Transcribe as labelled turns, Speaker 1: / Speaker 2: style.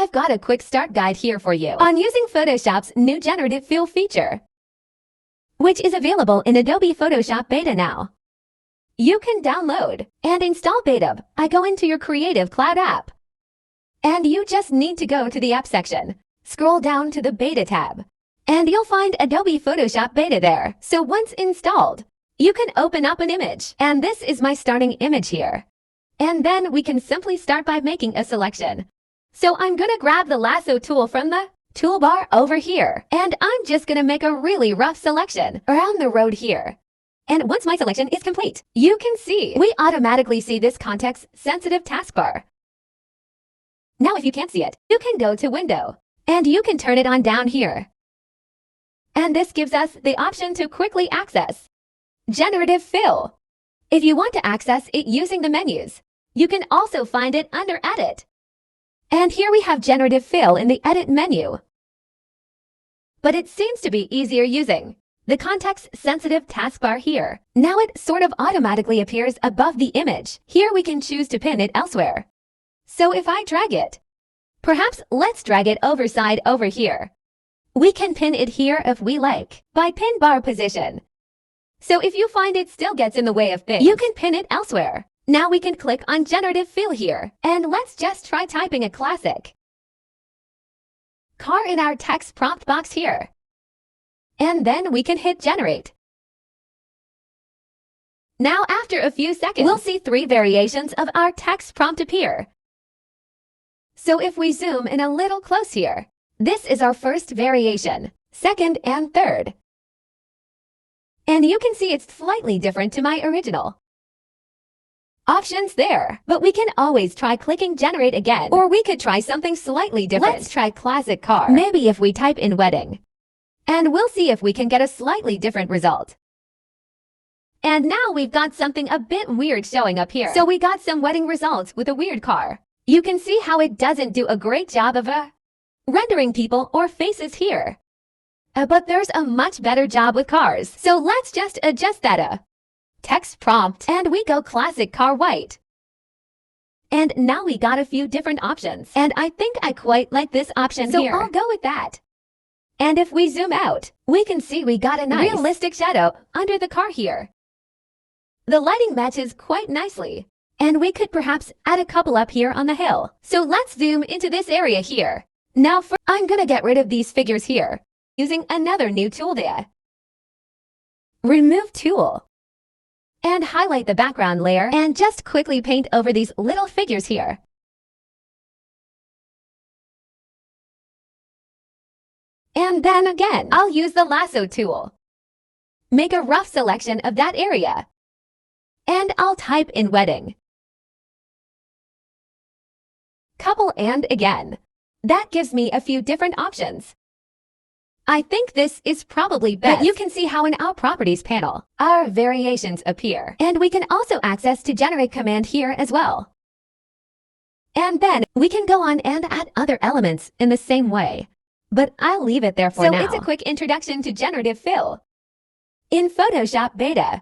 Speaker 1: I've got a quick start guide here for you on using Photoshop's new Generative Fill feature, which is available in Adobe Photoshop Beta now. You can download and install Beta by going to your Creative Cloud app. And you just need to go to the app section, scroll down to the Beta tab, and you'll find Adobe Photoshop Beta there. So once installed, you can open up an image, and this is my starting image here. And then we can simply start by making a selection. So I'm gonna grab the lasso tool from the toolbar over here, and I'm just gonna make a really rough selection around the road here. And once my selection is complete, you can see we automatically see this context-sensitive taskbar. Now if you can't see it, you can go to Window, and you can turn it on down here. And this gives us the option to quickly access Generative Fill. If you want to access it using the menus, you can also find it under Edit. And here we have Generative Fill in the Edit menu. But it seems to be easier using the context-sensitive taskbar here. Now it sort of automatically appears above the image. Here we can choose to pin it elsewhere. So if I drag it, perhaps let's drag it overside over here. We can pin it here if we like, by pin bar position. So if you find it still gets in the way of things, you can pin it elsewhere. Now we can click on Generative Fill here, and let's just try typing a classic car in our text prompt box here. And then we can hit Generate. Now after a few seconds, we'll see 3 variations of our text prompt appear. So if we zoom in a little close here, this is our first variation, second and third. And you can see it's slightly different to my original options there, but we can always try clicking Generate again, or we could try something slightly different. Let's try classic car. Maybe if we type in wedding, and we'll see if we can get a slightly different result. And now we've got something a bit weird showing up here. So we got some wedding results with a weird car. You can see how it doesn't do a great job of rendering people or faces here. But there's a much better job with cars. So let's just adjust that text prompt, and we go classic car white. And now we got a few different options, and I think I quite like this option here. So I'll go with that. And if we zoom out, we can see we got a nice realistic shadow under the car here. The lighting matches quite nicely, and we could perhaps add a couple up here on the hill. So let's zoom into this area here. Now I'm gonna get rid of these figures here, using another new tool there. Remove tool. And highlight the background layer and just quickly paint over these little figures here. And then again, I'll use the lasso tool. Make a rough selection of that area. And I'll type in wedding, couple, and again. That gives me a few different options. I think this is probably best. But you can see how in our Properties panel, our variations appear. And we can also access to Generate command here as well. And then we can go on and add other elements in the same way. But I'll leave it there for now. So it's a quick introduction to Generative Fill in Photoshop Beta.